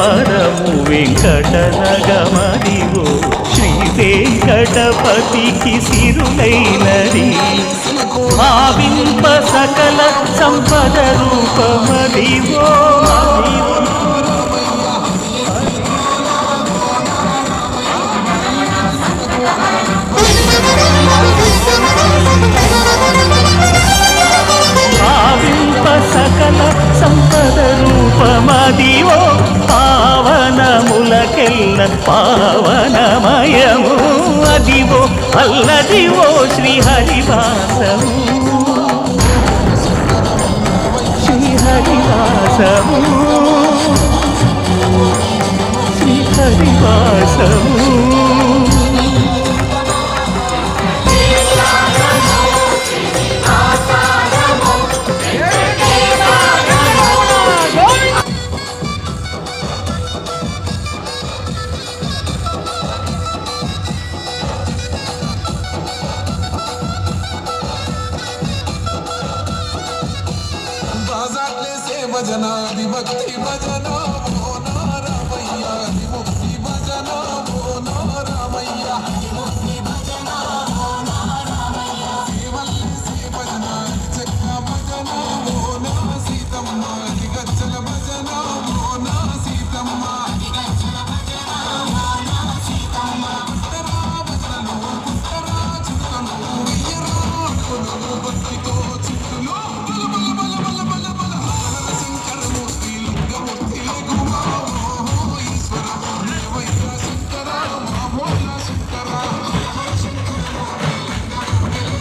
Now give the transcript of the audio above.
పరము వెంకటనగమదివో శ్రీ వెంకటపతికి సిరులైనది భావింప సకల సంపద రూపమదివో భావింప సకల సంపద రూపమదివో పావనములకెల్ల పావనమయము అదివో అల్లదివో శ్రీహరివాసము శ్రీహరివాసము శ్రీహరివాసము भजना विभक्ति भजना